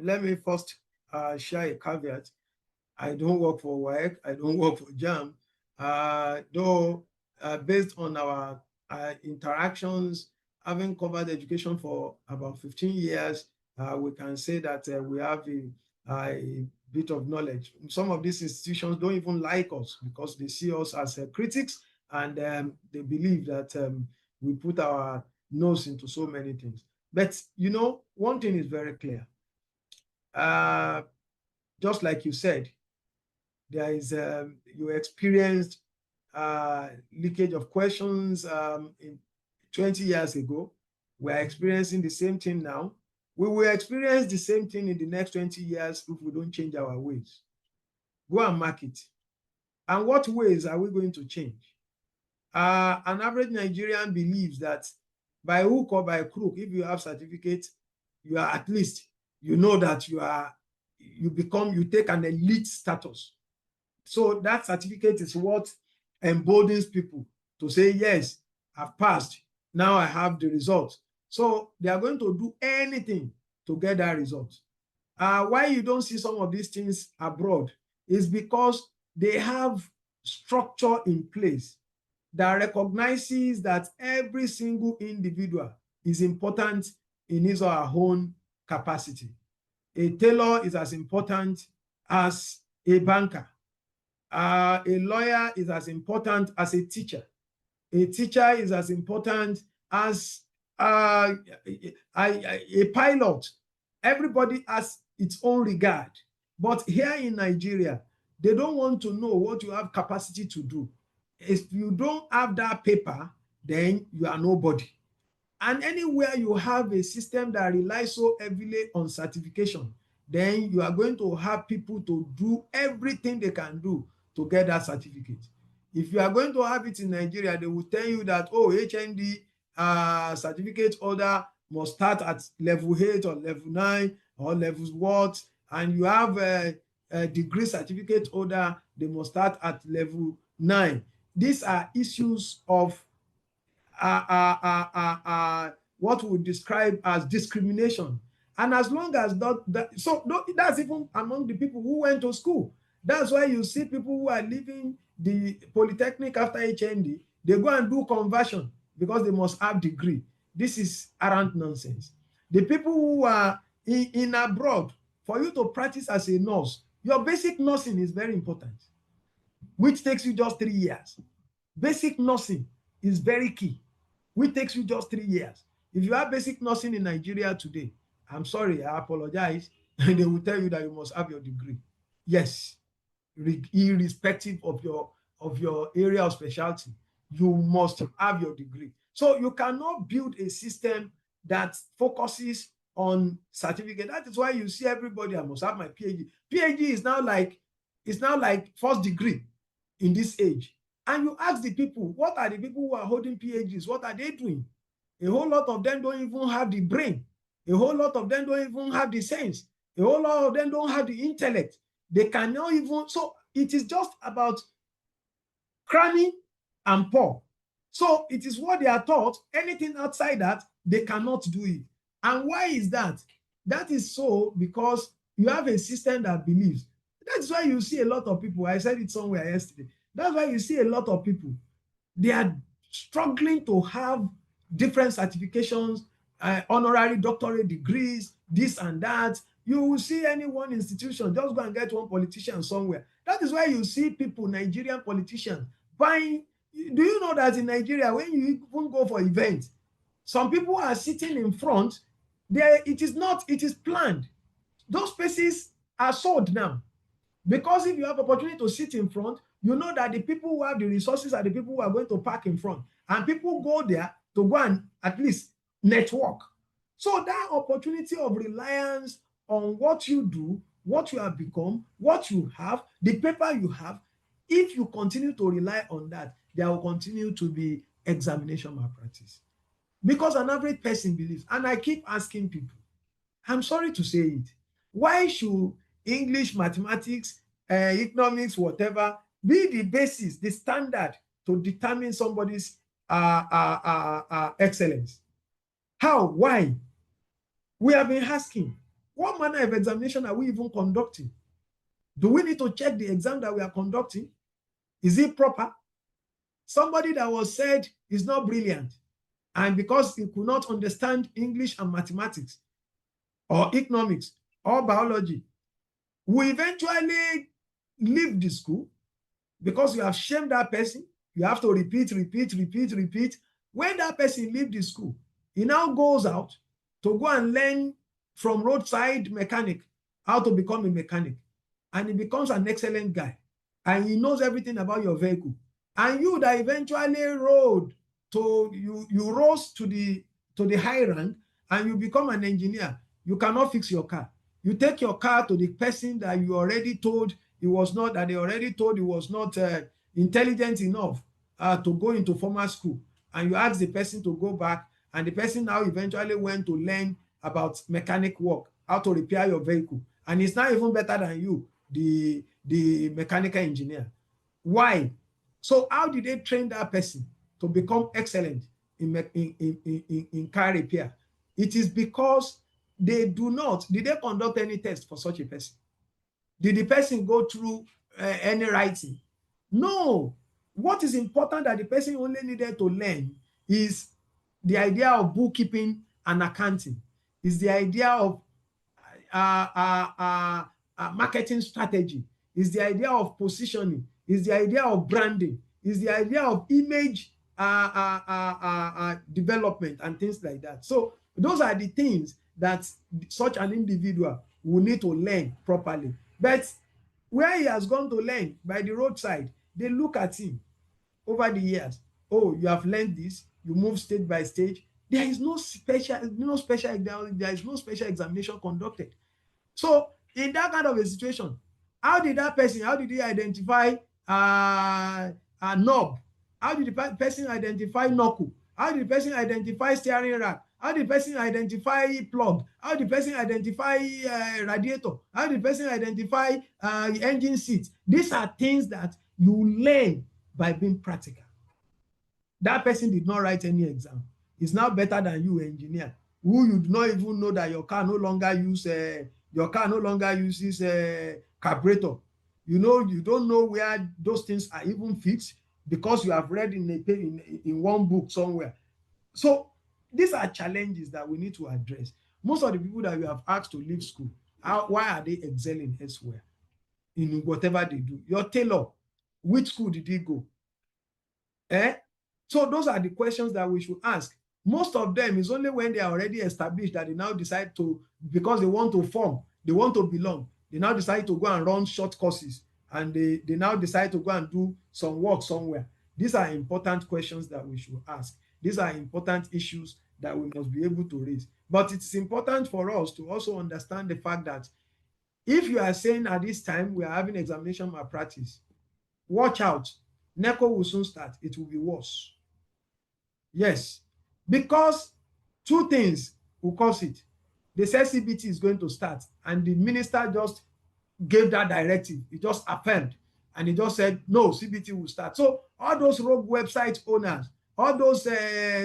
let me first share a caveat. I don't work for WAEC, I don't work for JAMB, though based on our interactions, having covered education for about 15 years, we can say that we have a bit of knowledge. Some of these institutions don't even like us because they see us as critics, and they believe that we put our nose into so many things. But, you know, one thing is very clear. Just like you said, there is, you experienced leakage of questions in 20 years ago. We're experiencing the same thing now. We will experience the same thing in the next 20 years if we don't change our ways. Go and mark it. And what ways are we going to change? An average Nigerian believes that by hook or by crook, if you have certificate, you are at least, you know that you take an elite status. So that certificate is what emboldens people to say, yes, I've passed. Now I have the result. So they are going to do anything to get that result. Why you don't see some of these things abroad is because they have structure in place that recognizes that every single individual is important in his or her own capacity. A tailor is as important as a banker. A lawyer is as important as a teacher. A teacher is as important as a pilot. Everybody has its own regard. But here in Nigeria, they don't want to know what you have capacity to do. If you don't have that paper, then you are nobody. And anywhere you have a system that relies so heavily on certification, then you are going to have people to do everything they can do to get that certificate. If you are going to have it in Nigeria, they will tell you that, oh, HND certificate holder must start at level 8 or level 9 or levels what, and you have a degree certificate holder, they must start at level 9. These are issues of what we describe as discrimination. And as long as that's even among the people who went to school. That's why you see people who are leaving the polytechnic after HND, they go and do conversion because they must have degree. This is arrant nonsense. The people who are in abroad, for you to practice as a nurse, your basic nursing is very important, which takes you just 3 years. Basic nursing is very key, which takes you just 3 years. If you have basic nursing in Nigeria today, I'm sorry, I apologize, they will tell you that you must have your degree. Yes, irrespective of your area of specialty, you must have your degree. So you cannot build a system that focuses on certificate. That is why you see everybody, I must have my PhD. PhD is now like first degree in this age. And you ask the people, what are the people who are holding PhDs? What are they doing? A whole lot of them don't even have the brain. A whole lot of them don't even have the sense. A whole lot of them don't have the intellect. They cannot even, so it is just about cramming and pour. So it is what they are taught. Anything outside that, they cannot do it. And why is that? That is so because you have a system that believes. That's why you see a lot of people, I said it somewhere yesterday, that's why you see a lot of people, they are struggling to have different certifications, honorary doctorate degrees, this and that. You will see any one institution, just go and get one politician somewhere. That is why you see people, Nigerian politicians, buying. Do you know that in Nigeria, when you even go for events, some people are sitting in front, it is planned. Those spaces are sold now. Because if you have opportunity to sit in front, you know that the people who have the resources are the people who are going to park in front. And people go there to go and at least network. So that opportunity of reliance on what you do, what you have become, what you have, the paper you have, if you continue to rely on that, there will continue to be examination malpractice. Because an average person believes, and I keep asking people, I'm sorry to say it, why should English, mathematics, economics, whatever, be the basis, the standard to determine somebody's excellence? How? Why? We have been asking. What manner of examination are we even conducting? Do we need to check the exam that we are conducting? Is it proper? Somebody that was said is not brilliant, and because he could not understand English and mathematics or economics or biology, will eventually leave the school because you have shamed that person. You have to repeat. When that person leaves the school, he now goes out to go and learn from roadside mechanic how to become a mechanic, and he becomes an excellent guy, and he knows everything about your vehicle. And you that eventually rose to the high rank, and you become an engineer, you cannot fix your car. You take your car to the person that you already told he was not, that they already told he was not intelligent enough to go into formal school, and you ask the person to go back, and the person now eventually went to learn about mechanic work, how to repair your vehicle, and he's not even better than you, the mechanical engineer. Why? So how did they train that person to become excellent in car repair? It is because did they conduct any test for such a person? Did the person go through any writing? No. What is important that the person only needed to learn is the idea of bookkeeping and accounting, is the idea of marketing strategy, is the idea of positioning, is the idea of branding, is the idea of image development and things like that. So those are the things that such an individual will need to learn properly. But where he has gone to learn by the roadside, they look at him over the years. Oh, you have learned this, you move stage by stage. There is no special examination conducted. So in that kind of a situation, how did he identify knob? How did the person identify knuckle? How did the person identify steering rack? How did the person identify plug? How did the person identify radiator? How did the person identify engine seat? These are things that you learn by being practical. That person did not write any exam. He's now better than you, engineer, who you do not even know that your car no longer uses carburetor. You don't know where those things are even fixed because you have read in one book somewhere. So these are challenges that we need to address. Most of the people that we have asked to leave school, why are they excelling elsewhere in whatever they do? Your tailor, which school did he go? So those are the questions that we should ask. Most of them is only when they are already established that they now decide to, because they want to form, they want to belong, they now decide to go and run short courses, and they now decide to go and do some work somewhere. These are important questions that we should ask. These are important issues that we must be able to raise. But it's important for us to also understand the fact that if you are saying at this time we are having examination malpractice, watch out. NECO will soon start. It will be worse. Yes, because two things will cause it. They said CBT is going to start, and the minister just gave that directive. He just affirmed, and he just said, no, CBT will start. So all those rogue website owners, all those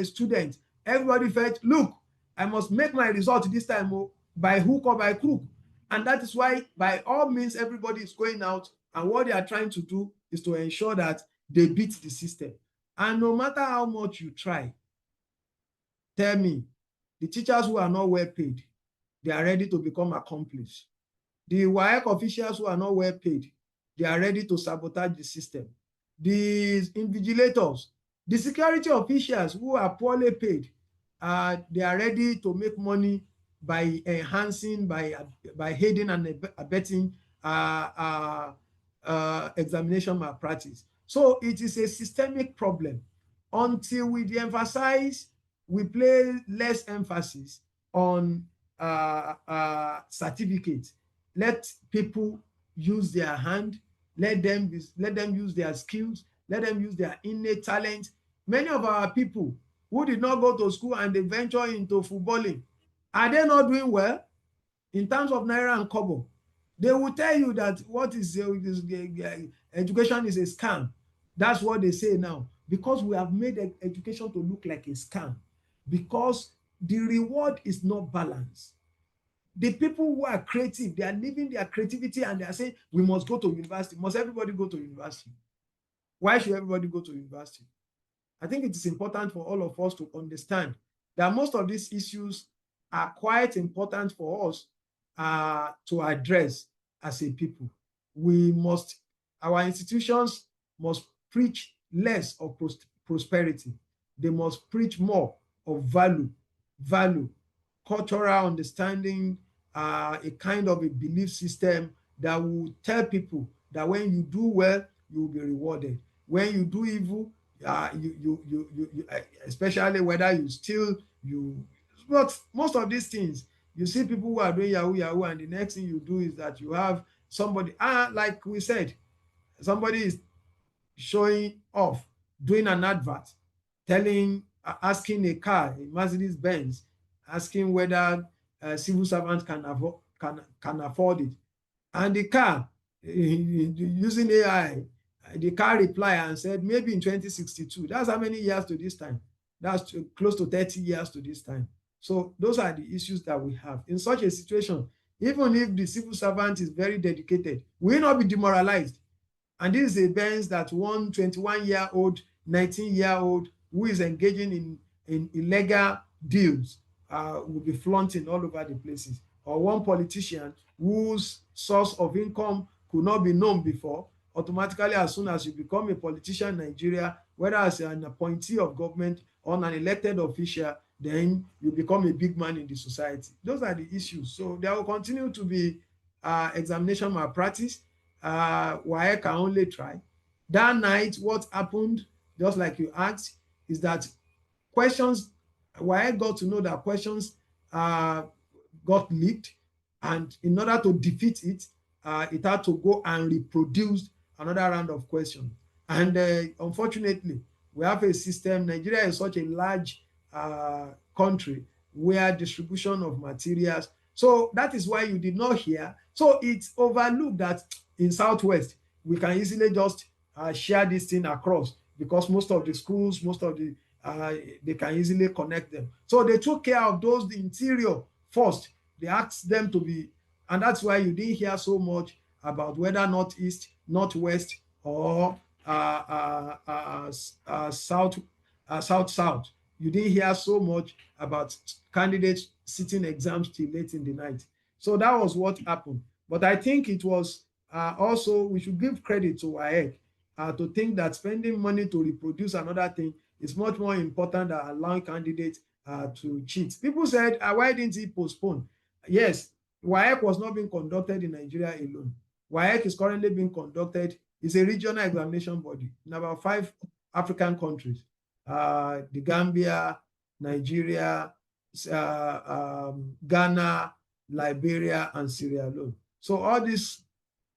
students, everybody felt, look, I must make my result this time by hook or by crook. And that is why, by all means, everybody is going out, and what they are trying to do is to ensure that they beat the system. And no matter how much you try, tell me, the teachers who are not well paid, they are ready to become accomplices. The WAEC officials who are not well paid, they are ready to sabotage the system. The invigilators, the security officials who are poorly paid, they are ready to make money by enhancing, by aiding and abetting examination malpractice. So it is a systemic problem. Until we de-emphasize, we play less emphasis on certificates. Let people use their hand. Let them use their skills. Let them use their innate talent. Many of our people who did not go to school and they venture into footballing, are they not doing well in terms of naira and kobo? They will tell you that what is education is a scam. That's what they say now, because we have made education to look like a scam, because the reward is not balanced. The people who are creative, they are living their creativity and they are saying, we must go to university. Must everybody go to university? Why should everybody go to university? I think it is important for all of us to understand that most of these issues are quite important for us to address as a people. Our institutions must preach less of prosperity. They must preach more of value, cultural understanding, a kind of a belief system that will tell people that when you do well, you will be rewarded. When you do evil, especially whether you steal, but most of these things, you see people who are doing yahoo, and the next thing you do is that you have somebody, like we said, somebody is showing off, doing an advert, asking a car, a Mercedes Benz, asking whether civil servants can afford it. And the car, using AI, the car replied and said, maybe in 2062. That's how many years to this time? That's close to 30 years to this time. So those are the issues that we have. In such a situation, even if the civil servant is very dedicated, we will not be demoralized. And this is a Benz that one 21-year-old, 19-year-old who is engaging in illegal deals will be flaunting all over the places. Or one politician whose source of income could not be known before, automatically as soon as you become a politician in Nigeria, whether as an appointee of government or an elected official, then you become a big man in the society. Those are the issues. So there will continue to be examination malpractice. WAEC can only try. That night, what happened, just like you asked, is that questions, WAEC got to know that questions got leaked, and in order to defeat it, it had to go and reproduce another round of questions. And unfortunately, we have a system. Nigeria is such a large country where distribution of materials. So that is why you did not hear. So it's overlooked that in Southwest, we can easily just share this thing across, because most of the schools, they can easily connect them. So they took care of those, the interior first. They asked them to be, and that's why you didn't hear so much about whether Northeast, Northwest, or South. You didn't hear so much about candidates sitting exams till late in the night. So that was what happened. But I think it was also, we should give credit to WAEC to think that spending money to reproduce another thing is much more important than allowing candidates to cheat. People said, why didn't he postpone? Yes, WAEC was not being conducted in Nigeria alone. WAEC is currently being conducted. It's a regional examination body in about 5 African countries. The Gambia, Nigeria, Ghana, Liberia, and Sierra Leone. So all these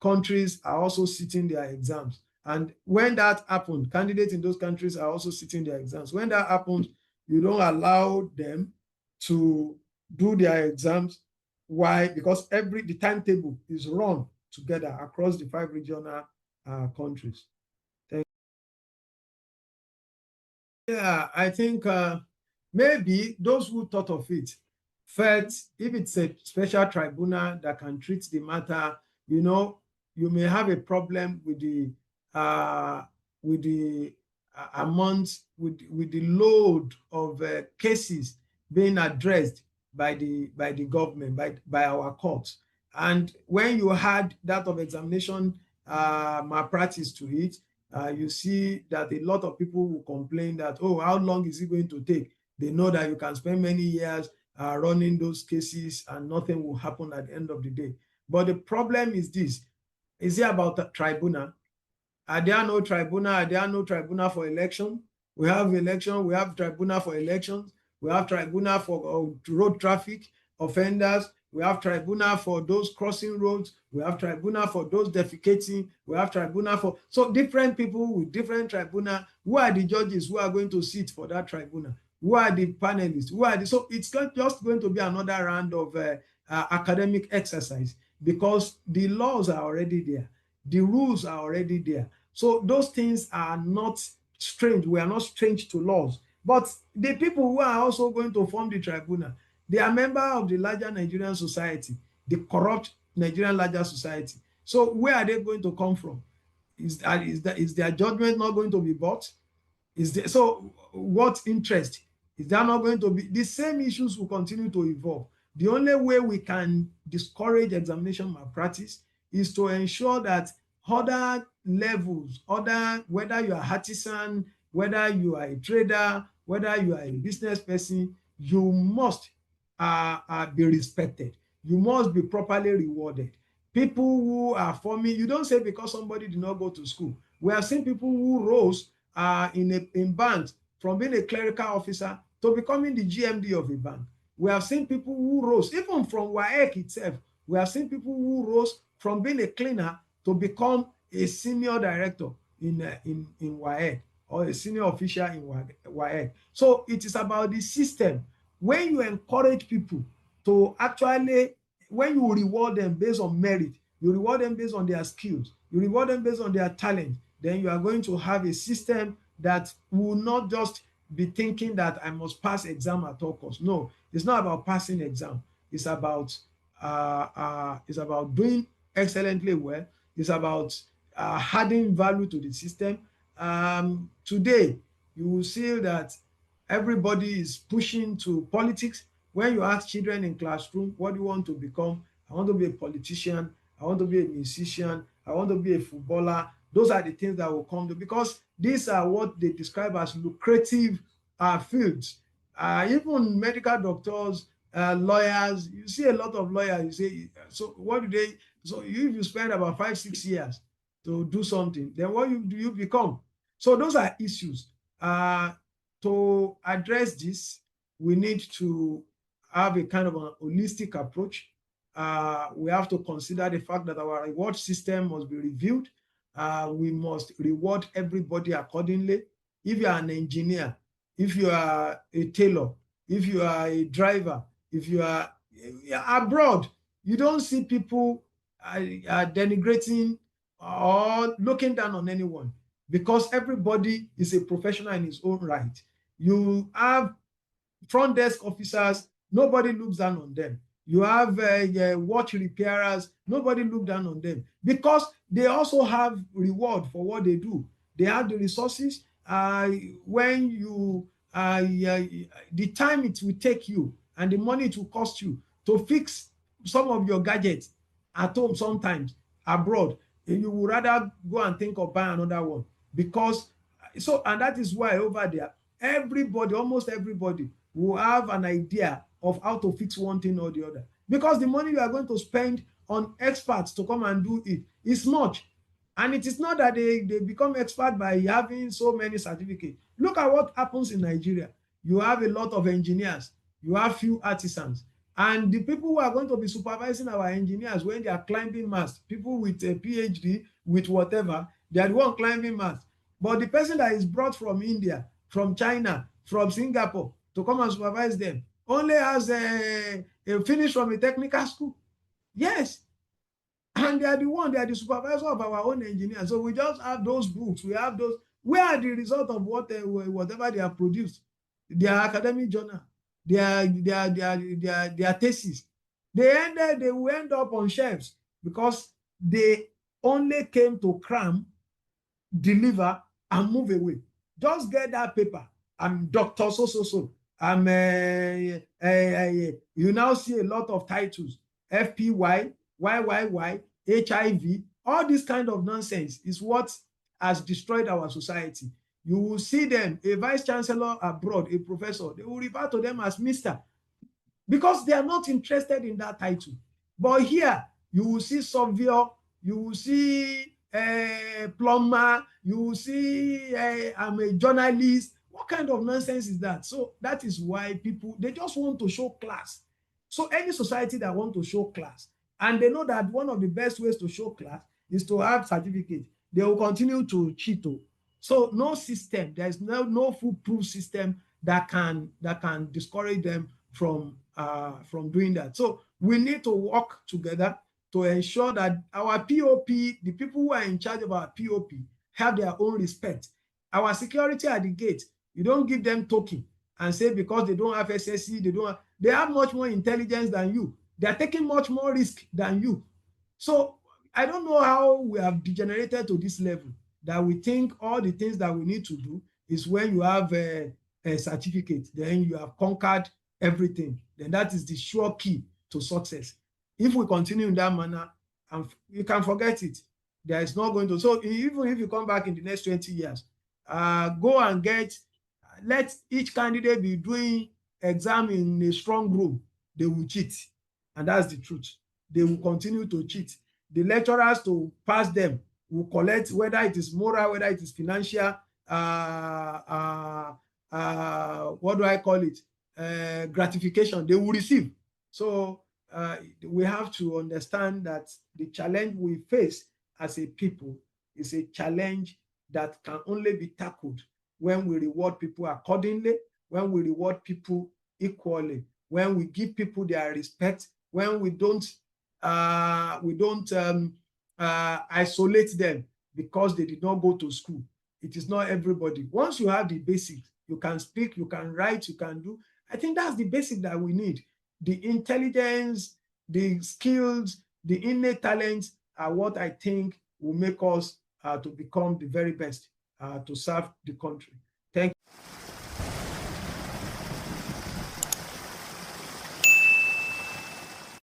countries are also sitting their exams. And when that happened, candidates in those countries are also sitting their exams. When that happens, you don't allow them to do their exams. Why? Because the timetable is run together across the 5 regional countries. Yeah, I think maybe those who thought of it felt if it's a special tribunal that can treat the matter, you may have a problem with the amount, with the load of cases being addressed by the government, by our courts. And when you add that of examination malpractice to it, you see that a lot of people will complain that, oh, how long is it going to take? They know that you can spend many years running those cases and nothing will happen at the end of the day. But the problem is this: is it about a tribunal? Are there no tribunal? Are there no tribunal for election? We have election, we have tribunal for elections, we have tribunal for road traffic offenders, we have tribunal for those crossing roads, we have tribunal for those defecating, we have tribunal for, so different people with different tribunal. Who are the judges who are going to sit for that tribunal? Who are the panelists? So it's just going to be another round of academic exercise, because the laws are already there. The rules are already there. So those things are not strange. We are not strange to laws. But the people who are also going to form the tribunal, They are member of the larger Nigerian society, the corrupt Nigerian larger society. So where are they going to come from? Is their judgment not going to be bought? So what interest? Is there not going to be? The same issues will continue to evolve. The only way we can discourage examination malpractice is to ensure that other levels, whether you are artisan, whether you are a trader, whether you are a business person, you must be respected. You must be properly rewarded. People who are forming, you don't say because somebody did not go to school. We have seen people who rose in banks from being a clerical officer to becoming the GMD of a bank. We have seen people who rose, even from WAEC itself, we have seen people who rose from being a cleaner to become a senior director in WAEC, or a senior official in WAEC. So it is about the system. When you encourage people to actually, when you reward them based on merit, you reward them based on their skills, you reward them based on their talent, then you are going to have a system that will not just be thinking that I must pass exam at all costs. No, it's not about passing exam. It's about doing excellently well. It's about adding value to the system. Today, you will see that everybody is pushing to politics. When you ask children in classroom, what do you want to become? I want to be a politician. I want to be a musician. I want to be a footballer. Those are the things that will come to, because these are what they describe as lucrative fields. Even medical doctors, lawyers, you see a lot of lawyers, you say, so what do they, so if you spend about 5-6 years to do something, then what do you become? So those are issues. To address this, we need to have a kind of a holistic approach. We have to consider the fact that our reward system must be reviewed. We must reward everybody accordingly. If you are an engineer, if you are a tailor, if you are a driver, if you are abroad, you don't see people denigrating or looking down on anyone, because everybody is a professional in his own right. You have front desk officers, nobody looks down on them. You have watch repairers, nobody looks down on them, because they also have reward for what they do. They have the resources. When you the time it will take you and the money it will cost you to fix some of your gadgets at home, sometimes abroad, you would rather go and think of buying another one. Because and that is why over there, everybody, almost everybody, will have an idea of how to fix one thing or the other, because the money you are going to spend on experts to come and do it is much. And it is not that they become expert by having so many certificates. Look at what happens in Nigeria. You have a lot of engineers, you have few artisans, and the people who are going to be supervising our engineers when they are climbing masts, people with a PhD, with whatever, they are the one climbing masts. But the person that is brought from India, from China, from Singapore to come and supervise them only has a finish from a technical school. Yes. And they are the supervisor of our own engineers. So we just have those books. We have those. Where are the result of whatever they have produced? Their academic journal, their thesis. They will end up on shelves because they only came to cram, deliver, and move away. Just get that paper. I'm Dr. So. I'm you now see a lot of titles. FPY, YYY, HIV, all this kind of nonsense is what has destroyed our society. You will see them, a vice chancellor abroad, a professor, they will refer to them as Mr. because they are not interested in that title. But here, you will see surveyor, you will see plumber, you will see I'm a journalist. What kind of nonsense is that? So that is why people, they just want to show class. So any society that want to show class, and they know that one of the best ways to show class is to have certificate, they will continue to cheat. So no system, there is no foolproof system that can discourage them from doing that. So we need to work together to ensure that our POP, the people who are in charge of our POP, have their own respect. Our security at the gate, you don't give them token and say because they don't have SSC, they don't have, They have much more intelligence than you. They are taking much more risk than you. So I don't know how we have degenerated to this level that we think all the things that we need to do is when you have a certificate, then you have conquered everything. Then that is the sure key to success. If we continue in that manner, and you can forget it. There is not going to. So even if you come back in the next 20 years, go and let each candidate be doing exam in a strong room. They will cheat. And that's the truth. They will continue to cheat. The lecturers to pass them will collect, whether it is moral, whether it is financial, what do I call it? Gratification they will receive. So we have to understand that the challenge we face as a people is a challenge that can only be tackled when we reward people accordingly, when we reward people equally, when we give people their respect, when we don't isolate them because they did not go to school. It is not everybody. Once you have the basics, you can speak, you can write, you can do. I think that's the basic that we need. The intelligence, the skills, the innate talents are what I think will make us to become the very best to serve the country. Thank you.